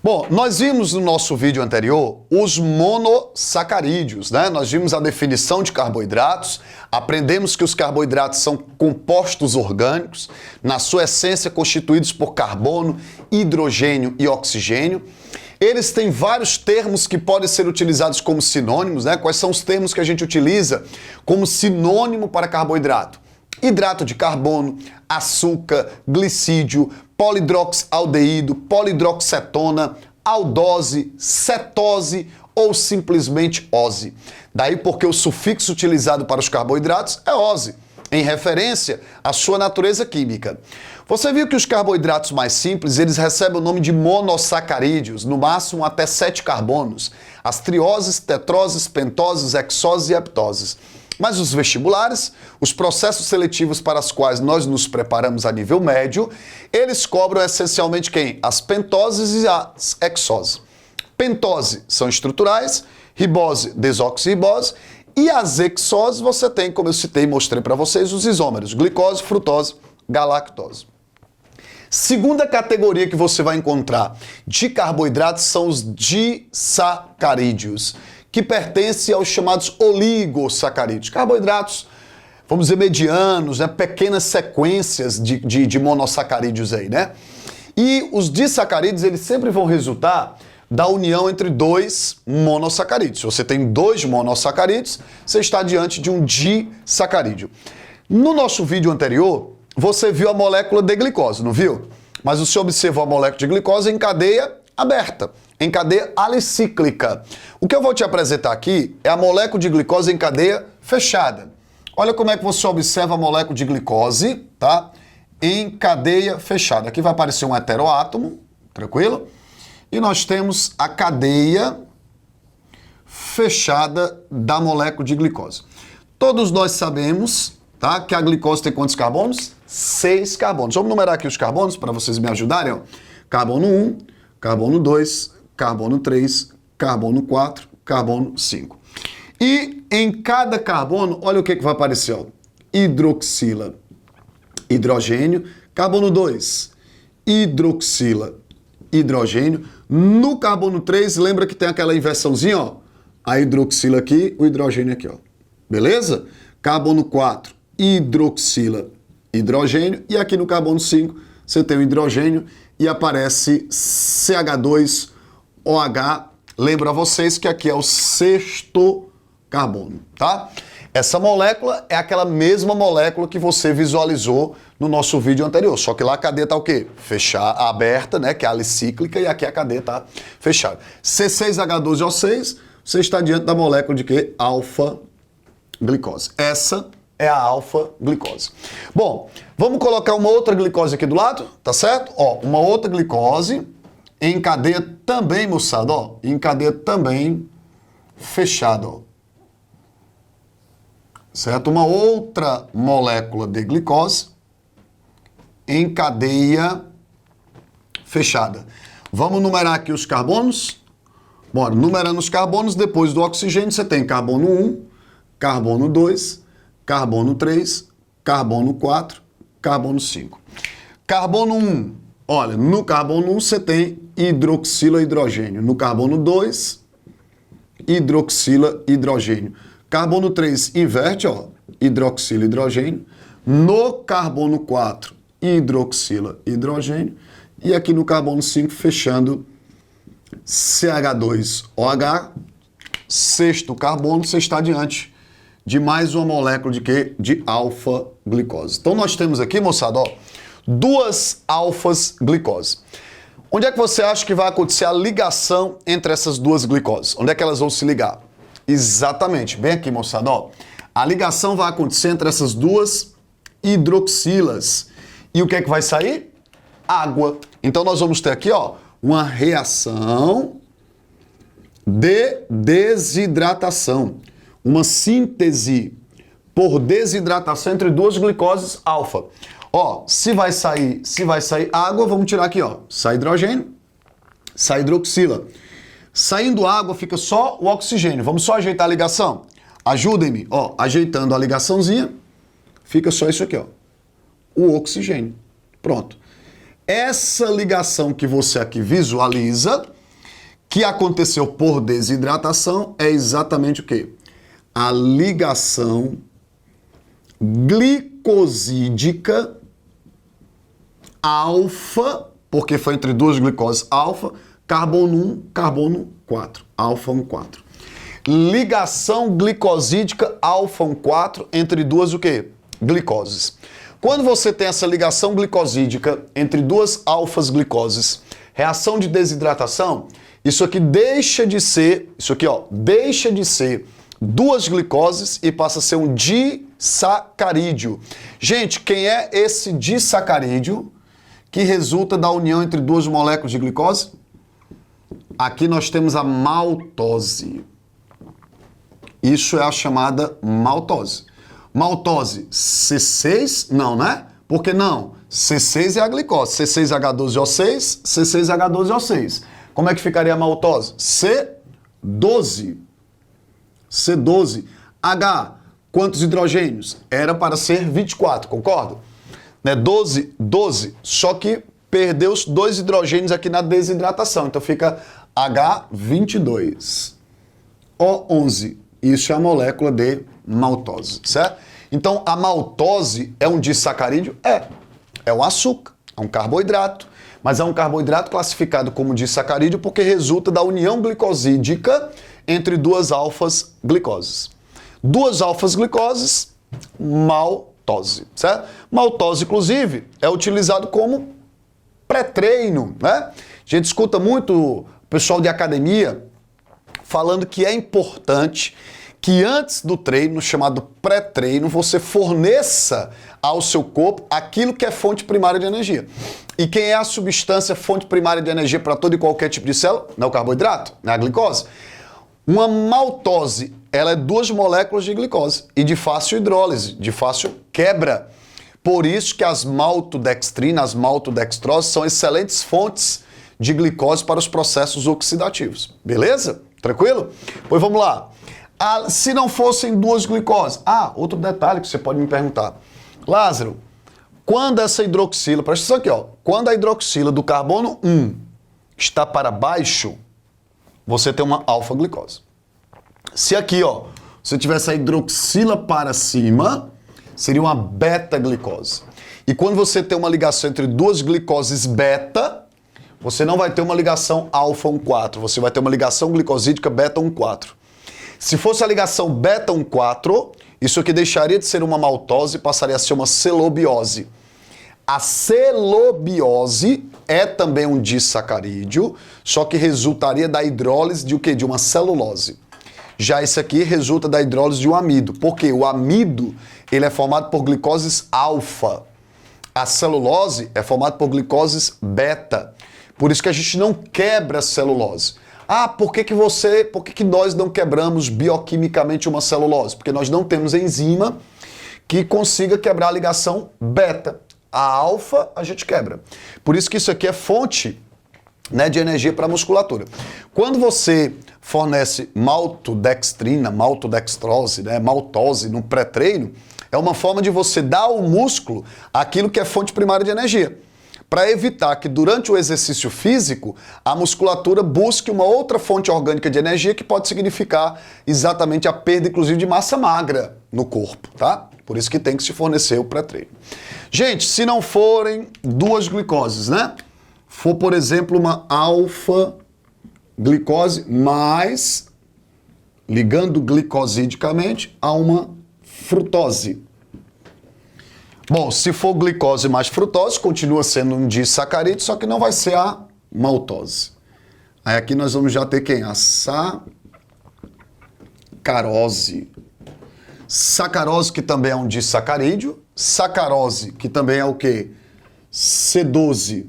Bom, nós vimos no nosso vídeo anterior os monossacarídeos, né? Nós vimos a definição de carboidratos, aprendemos que os carboidratos são compostos orgânicos, na sua essência constituídos por carbono, hidrogênio e oxigênio. Eles têm vários termos que podem ser utilizados como sinônimos, né? Quais são os termos que a gente utiliza como sinônimo para carboidrato? Hidrato de carbono, açúcar, glicídio, polidroxaldeído, polidroxcetona, aldose, cetose ou simplesmente ose. Daí porque o sufixo utilizado para os carboidratos é ose, em referência à sua natureza química. Você viu que os carboidratos mais simples, eles recebem o nome de monossacarídeos, no máximo até 7 carbonos, as trioses, tetroses, pentoses, hexoses e heptoses. Mas os vestibulares, os processos seletivos para os quais nós nos preparamos a nível médio, eles cobram essencialmente quem? As pentoses e as hexoses. Pentose são estruturais, ribose, desoxirribose, e as hexoses você tem, como eu citei e mostrei para vocês, os isômeros, glicose, frutose, galactose. Segunda categoria que você vai encontrar de carboidratos são os disacarídeos, que pertencem aos chamados oligosacarídeos. Carboidratos, vamos dizer, medianos, né? Pequenas sequências de monossacarídeos aí, né? E os disacarídeos, eles sempre vão resultar da união entre dois monossacarídeos. Se você tem 2 monossacarídeos, você está diante de um disacarídeo. No nosso vídeo anterior, você viu a molécula de glicose, não viu? Mas você observou a molécula de glicose em cadeia aberta, em cadeia alicíclica. O que eu vou te apresentar aqui é a molécula de glicose em cadeia fechada. Olha como é que você observa a molécula de glicose, tá? Em cadeia fechada. Aqui vai aparecer um heteroátomo, tranquilo? E nós temos a cadeia fechada da molécula de glicose. Todos nós sabemos, tá, que a glicose tem quantos carbonos? 6 carbonos. Vamos numerar aqui os carbonos para vocês me ajudarem, ó. Carbono 1, carbono 2, carbono 3, carbono 4, carbono 5. E em cada carbono, olha o que vai aparecer, ó. Hidroxila, hidrogênio, carbono 2, hidroxila, hidrogênio. No carbono 3, lembra que tem aquela inversãozinha, ó. A hidroxila aqui, o hidrogênio aqui, ó. Beleza? Carbono 4, hidroxila, hidrogênio. E aqui no carbono 5, você tem o hidrogênio e aparece CH2OH. Lembro a vocês que aqui é o 6º carbono, tá? Essa molécula é aquela mesma molécula que você visualizou no nosso vídeo anterior, só que lá a cadeia tá o quê? Fechada, aberta, né, que é a alicíclica, e aqui a cadeia tá fechada. C6H12O6, você está diante da molécula de quê? Alfa-glicose. Essa é a alfa-glicose. Bom, vamos colocar uma outra glicose aqui do lado, tá certo? Ó, uma outra glicose em cadeia também, moçada, ó, em cadeia também fechada, ó. Certo? Uma outra molécula de glicose em cadeia fechada. Vamos numerar aqui os carbonos? Bora, numerando os carbonos, depois do oxigênio, você tem carbono 1, carbono 2, carbono 3, carbono 4, carbono 5. Carbono 1, olha, no carbono 1 você tem hidroxila hidrogênio. No carbono 2, hidroxila hidrogênio. Carbono 3 inverte, ó, hidroxila hidrogênio. No carbono 4, hidroxila hidrogênio. E aqui no carbono 5, fechando CH2OH, 6º carbono, você está diante de mais uma molécula de quê? De alfa-glicose. Então nós temos aqui, moçada, ó, 2 alfas-glicose. Onde é que você acha que vai acontecer a ligação entre essas 2 glicoses? Onde é que elas vão se ligar? Exatamente, bem aqui, moçada, ó. A ligação vai acontecer entre essas 2 hidroxilas. E o que é que vai sair? Água. Então nós vamos ter aqui, ó, uma reação de desidratação. Uma síntese por desidratação entre 2 glicoses alfa. Ó, se vai sair água, vamos tirar aqui, ó. Sai hidrogênio, sai hidroxila. Saindo água, fica só o oxigênio. Vamos só ajeitar a ligação? Ajudem-me, ó, ajeitando a ligaçãozinha, fica só isso aqui, ó. O oxigênio. Pronto. Essa ligação que você aqui visualiza que aconteceu por desidratação é exatamente o quê? A ligação glicosídica alfa, porque foi entre duas glicoses alfa, carbono 1, carbono 4, alfa 1, 4. Ligação glicosídica alfa 1, 4 entre duas o quê? Glicoses. Quando você tem essa ligação glicosídica entre duas alfas glicoses, reação de desidratação, isso aqui deixa de ser, deixa de ser duas glicoses e passa a ser um disacarídeo. Gente, quem é esse disacarídeo que resulta da união entre duas moléculas de glicose? Aqui nós temos a maltose. Isso é a chamada maltose. Maltose, C6? Não, né? Por que não? C6 é a glicose. C6H12O6, C6H12O6. Como é que ficaria a maltose? C12. C12. H, quantos hidrogênios? Era para ser 24, concorda? Né? 12. Só que perdeu os 2 hidrogênios aqui na desidratação. Então fica H22. O11. Isso é a molécula de maltose, certo? Então a maltose é um disacarídeo? É um açúcar, é um carboidrato. Mas é um carboidrato classificado como disacarídeo porque resulta da união glicosídica entre duas alfas glicoses. Duas alfas glicoses, maltose, certo? Maltose, inclusive, é utilizado como pré-treino, né? A gente escuta muito o pessoal de academia falando que é importante que antes do treino, chamado pré-treino, você forneça ao seu corpo aquilo que é fonte primária de energia. E quem é a substância fonte primária de energia para todo e qualquer tipo de célula? Não é o carboidrato, não é a glicose. Uma maltose, ela é 2 moléculas de glicose e de fácil hidrólise, de fácil quebra. Por isso que as maltodextrinas, as maltodextroses são excelentes fontes de glicose para os processos oxidativos. Beleza? Tranquilo? Pois vamos lá. Se não fossem 2 glicoses. Outro detalhe que você pode me perguntar. Lázaro, quando essa hidroxila, presta atenção aqui, ó, quando a hidroxila do carbono 1 está para baixo, você tem uma alfa-glicose. Se aqui, ó, você tivesse a hidroxila para cima, seria uma beta-glicose. E quando você tem uma ligação entre 2 glicoses beta, você não vai ter uma ligação alfa 1,4, você vai ter uma ligação glicosídica beta 1,4. Se fosse a ligação beta 1,4, isso aqui deixaria de ser uma maltose e passaria a ser uma celobiose. A celobiose é também um disacarídeo, só que resultaria da hidrólise de o quê? De uma celulose. Já esse aqui resulta da hidrólise de um amido. Por quê? O amido, ele é formado por glicoses alfa. A celulose é formada por glicoses beta. Por isso que a gente não quebra a celulose. Por que nós não quebramos bioquimicamente uma celulose? Porque nós não temos enzima que consiga quebrar a ligação beta. A alfa a gente quebra. Por isso que isso aqui é fonte, né, de energia para a musculatura. Quando você fornece maltodextrina, maltodextrose, né, maltose no pré-treino, é uma forma de você dar ao músculo aquilo que é fonte primária de energia, para evitar que durante o exercício físico a musculatura busque uma outra fonte orgânica de energia que pode significar exatamente a perda, inclusive, de massa magra no corpo, tá? Por isso que tem que se fornecer o pré-treino. Gente, se não forem 2 glicoses, né? For, por exemplo, uma alfa-glicose mais ligando glicosidicamente a uma frutose. Bom, se for glicose mais frutose, continua sendo um disacarídeo, só que não vai ser a maltose. Aí aqui nós vamos já ter quem? A sacarose. Sacarose, que também é um disacarídeo. Sacarose, que também é o quê? C12,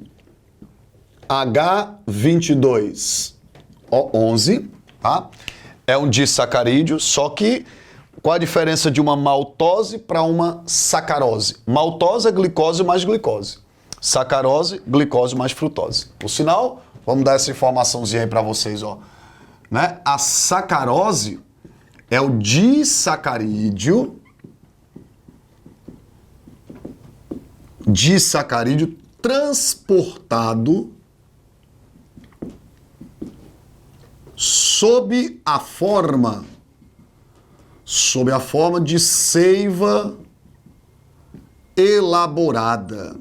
H22O11, tá? É um disacarídeo, só que qual a diferença de uma maltose para uma sacarose? Maltose é glicose mais glicose. Sacarose, glicose mais frutose. Por sinal, vamos dar essa informaçãozinha aí para vocês, ó. Né? A sacarose é o disacarídeo transportado sob a forma de seiva elaborada.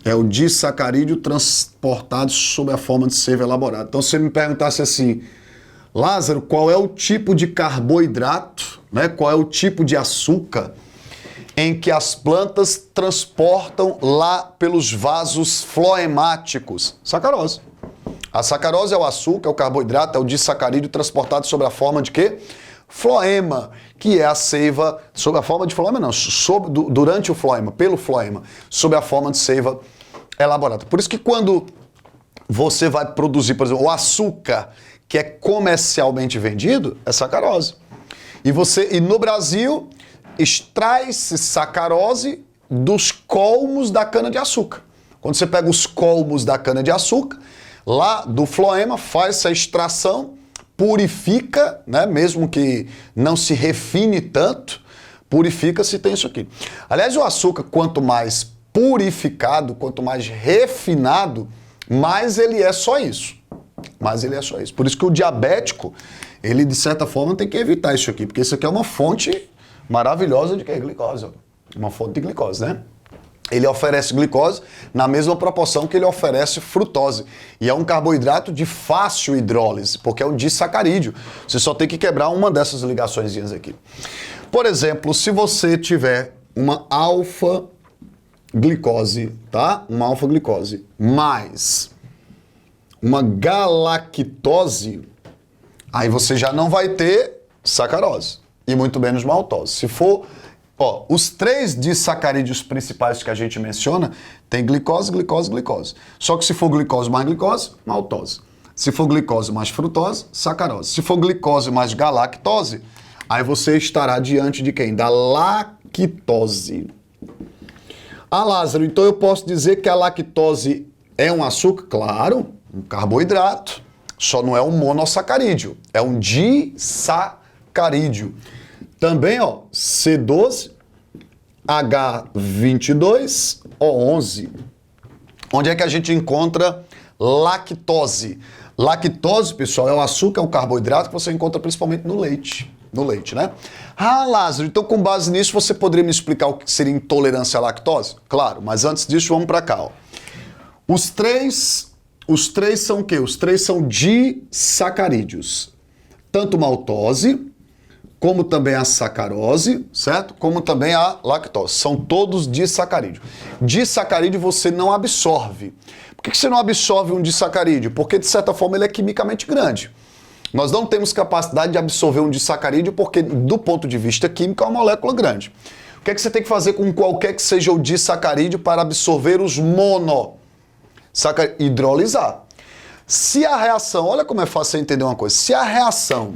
É o disacarídeo transportado sob a forma de seiva elaborada. Então, se você me perguntasse assim, Lázaro, qual é o tipo de carboidrato, né? Qual é o tipo de açúcar em que as plantas transportam lá pelos vasos floemáticos? Sacarose. A sacarose é o açúcar, é o carboidrato, é o disacarídeo transportado sob a forma de quê? Floema, que é a seiva, sob a forma de floema não, durante o floema, pelo floema, sob a forma de seiva elaborada. Por isso que quando você vai produzir, por exemplo, o açúcar que é comercialmente vendido, é sacarose. E no Brasil, extrai-se sacarose dos colmos da cana-de-açúcar. Quando você pega os colmos da cana-de-açúcar, lá do floema, faz essa extração, purifica, né, mesmo que não se refine tanto, purifica-se e tem isso aqui. Aliás, o açúcar, quanto mais purificado, quanto mais refinado, mais ele é só isso. Mais ele é só isso. Por isso que o diabético, ele de certa forma tem que evitar isso aqui, porque isso aqui é uma fonte maravilhosa de glicose. Uma fonte de glicose, né? Ele oferece glicose na mesma proporção que ele oferece frutose. E é um carboidrato de fácil hidrólise, porque é um disacarídeo. Você só tem que quebrar uma dessas ligaçõezinhas aqui. Por exemplo, se você tiver uma alfa-glicose, tá? Uma alfa-glicose mais uma galactose, aí você já não vai ter sacarose e muito menos maltose. Se for... Ó, os 3 disacarídeos principais que a gente menciona tem glicose, glicose, glicose. Só que se for glicose mais glicose, maltose. Se for glicose mais frutose, sacarose. Se for glicose mais galactose, aí você estará diante de quem? Da lactose. Ah, Lázaro, então eu posso dizer que a lactose é um açúcar? Claro, um carboidrato. Só não é um monossacarídeo, é um disacarídeo. Também, ó, C12, H22O11. Onde é que a gente encontra lactose? Lactose, pessoal, é o açúcar, é um carboidrato que você encontra principalmente no leite. No leite, né? Ah, Lázaro, então com base nisso você poderia me explicar o que seria intolerância à lactose? Claro, mas antes disso vamos para cá, ó. Os três são o quê? Os 3 são disacarídeos. Tanto maltose, como também a sacarose, certo? Como também a lactose. São todos disacarídeos. Disacarídeo você não absorve. Por que você não absorve um disacarídeo? Porque, de certa forma, ele é quimicamente grande. Nós não temos capacidade de absorver um disacarídeo porque, do ponto de vista químico, é uma molécula grande. O que é que você tem que fazer com qualquer que seja o disacarídeo para absorver os hidrolisar. Se a reação, olha como é fácil você entender uma coisa, se a reação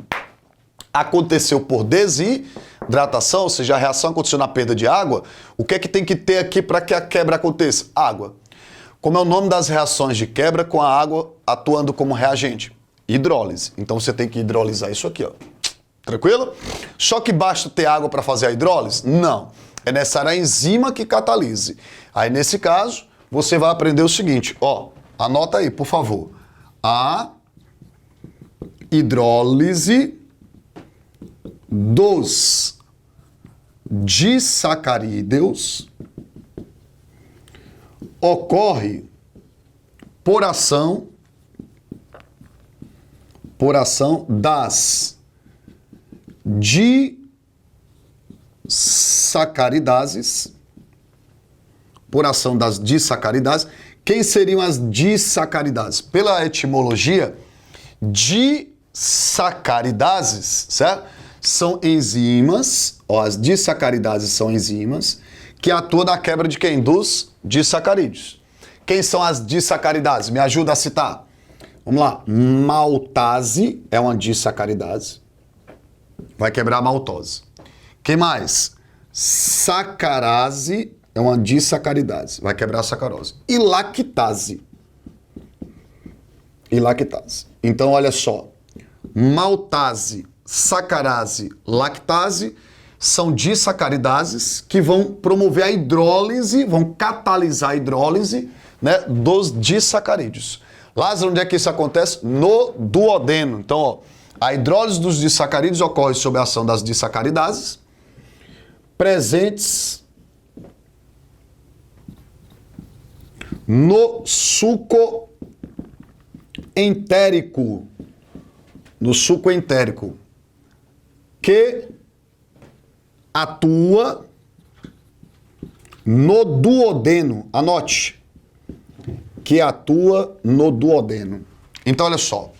aconteceu por desidratação, ou seja, a reação aconteceu na perda de água, o que é que tem que ter aqui para que a quebra aconteça? Água. Como é o nome das reações de quebra com a água atuando como reagente? Hidrólise. Então você tem que hidrolisar isso aqui, ó. Tranquilo? Só que basta ter água para fazer a hidrólise? Não. É necessária a enzima que catalise. Aí, nesse caso, você vai aprender o seguinte, ó, anota aí, por favor. A hidrólise dos disacarídeos ocorre por ação das disacaridases, por ação das disacaridases. Quem seriam as disacaridases? Pela etimologia, disacaridases, certo? São enzimas, ó, as disacaridases são enzimas que atuam na quebra de quem? Dos disacarídeos. Quem são as disacaridases? Me ajuda a citar. Vamos lá. Maltase é uma disacaridase. Vai quebrar a maltose. Quem mais? Sacarase é uma disacaridase. Vai quebrar a sacarose. E lactase. Então, olha só. Maltase, sacarase, lactase são disacaridases que vão promover a hidrólise, vão catalisar a hidrólise, né, dos disacarídeos. Lázaro, onde é que isso acontece? No duodeno. Então, ó, a hidrólise dos disacarídeos ocorre sob a ação das disacaridases presentes no suco entérico. No suco entérico. Que atua no duodeno. Anote. Que atua no duodeno. Então, olha só.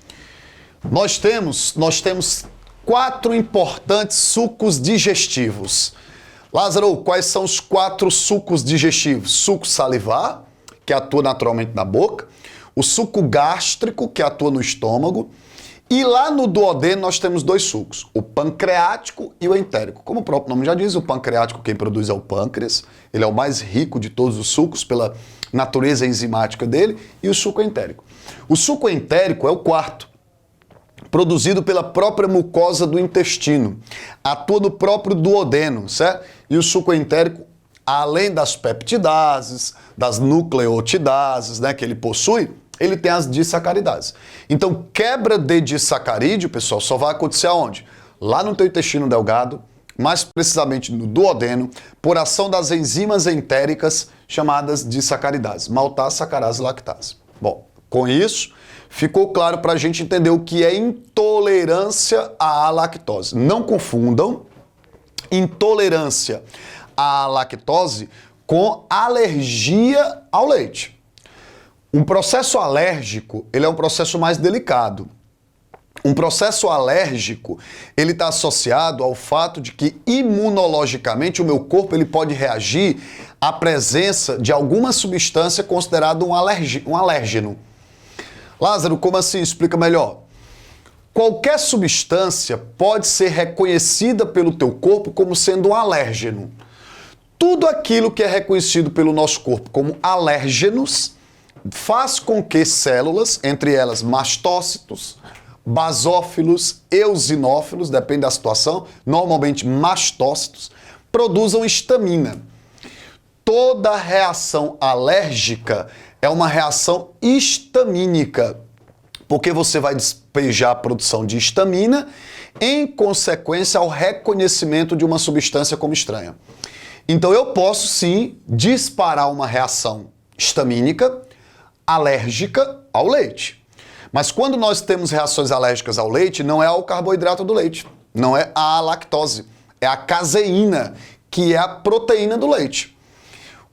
Nós temos 4 importantes sucos digestivos. Lázaro, quais são os 4 sucos digestivos? Suco salivar, que atua naturalmente na boca. O suco gástrico, que atua no estômago. E lá no duodeno nós temos 2 sucos, o pancreático e o entérico. Como o próprio nome já diz, o pancreático quem produz é o pâncreas, ele é o mais rico de todos os sucos pela natureza enzimática dele, e o suco entérico. O suco entérico é o 4º, produzido pela própria mucosa do intestino, atua no próprio duodeno, certo? E o suco entérico, além das peptidases, das nucleotidases, né, que ele possui, ele tem as disacaridases. Então, quebra de disacarídeo, pessoal, só vai acontecer aonde? Lá no teu intestino delgado, mais precisamente no duodeno, por ação das enzimas entéricas chamadas disacaridases, maltase, sacarase e lactase. Bom, com isso, ficou claro para a gente entender o que é intolerância à lactose. Não confundam intolerância à lactose com alergia ao leite. Um processo alérgico, ele é um processo mais delicado. Um processo alérgico, ele está associado ao fato de que imunologicamente o meu corpo ele pode reagir à presença de alguma substância considerada um alérgeno. Lázaro, como assim? Explica melhor. Qualquer substância pode ser reconhecida pelo teu corpo como sendo um alérgeno. Tudo aquilo que é reconhecido pelo nosso corpo como alérgenos faz com que células, entre elas mastócitos, basófilos, eosinófilos, depende da situação, normalmente mastócitos, produzam histamina. Toda reação alérgica é uma reação histamínica, porque você vai despejar a produção de histamina em consequência ao reconhecimento de uma substância como estranha. Então eu posso sim disparar uma reação histamínica alérgica ao leite. Mas quando nós temos reações alérgicas ao leite, não é ao carboidrato do leite, não é à lactose, é a caseína, que é a proteína do leite.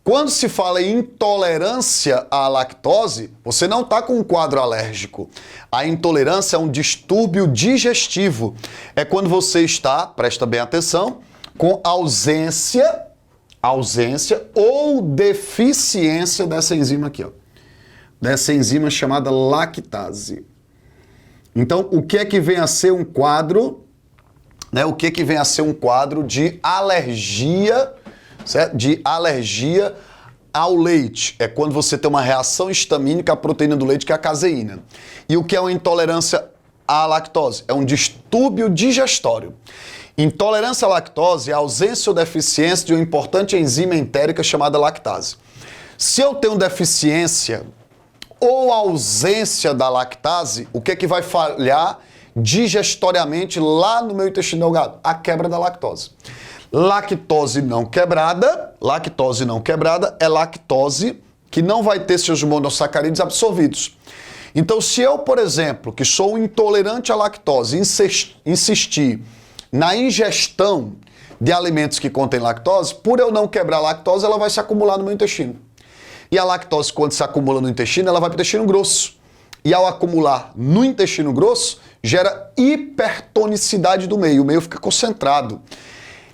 Quando se fala em intolerância à lactose, você não está com um quadro alérgico. A intolerância é um distúrbio digestivo. É quando você está, presta bem atenção, com ausência ou deficiência dessa enzima aqui, ó. Dessa enzima chamada lactase. Então, o que é que vem a ser um quadro, né? O que é que vem a ser um quadro de alergia, certo? De alergia ao leite. É quando você tem uma reação histamínica à proteína do leite, que é a caseína. E o que é uma intolerância à lactose? É um distúrbio digestório. Intolerância à lactose é a ausência ou deficiência de uma importante enzima entérica chamada lactase. Se eu tenho deficiência ou ausência da lactase, o que é que vai falhar digestoriamente lá no meu intestino delgado? A quebra da lactose. Lactose não quebrada é lactose que não vai ter seus monossacarídeos absorvidos. Então, se eu, por exemplo, que sou intolerante à lactose, insistir na ingestão de alimentos que contêm lactose, por eu não quebrar a lactose, ela vai se acumular no meu intestino. E a lactose, quando se acumula no intestino, ela vai para o intestino grosso. E ao acumular no intestino grosso, gera hipertonicidade do meio. O meio fica concentrado.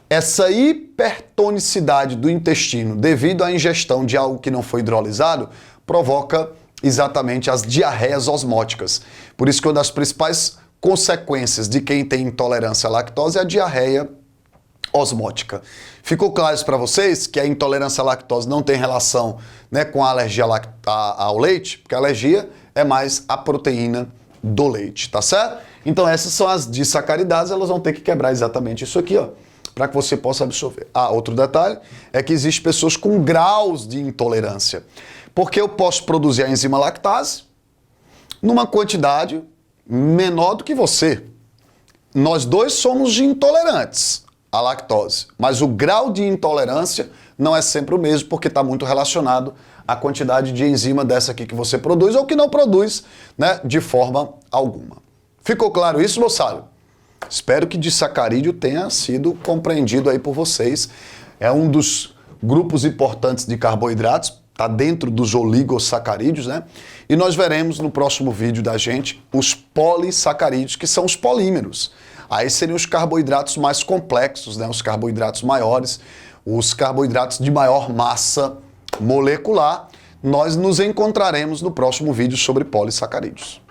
Essa hipertonicidade do intestino, devido à ingestão de algo que não foi hidrolisado, provoca exatamente as diarreias osmóticas. Por isso que uma das principais consequências de quem tem intolerância à lactose é a diarreia osmótica. Ficou claro isso para vocês? Que a intolerância à lactose não tem relação, né, com a alergia ao leite? Porque a alergia é mais a proteína do leite, tá certo? Então essas são as disacaridases, elas vão ter que quebrar exatamente isso aqui, ó, para que você possa absorver. Ah, outro detalhe é que existem pessoas com graus de intolerância. Porque eu posso produzir a enzima lactase, numa quantidade menor do que você. Nós dois somos intolerantes à lactose, mas o grau de intolerância não é sempre o mesmo, porque está muito relacionado à quantidade de enzima dessa aqui que você produz ou que não produz, né, de forma alguma. Ficou claro isso, moçada? Espero que disacarídeo tenha sido compreendido aí por vocês. É um dos grupos importantes de carboidratos, está dentro dos oligosacarídeos, né? E nós veremos no próximo vídeo da gente os polissacarídeos, que são os polímeros. Aí seriam os carboidratos mais complexos, né? Os carboidratos maiores, os carboidratos de maior massa molecular. Nós nos encontraremos no próximo vídeo sobre polissacarídeos.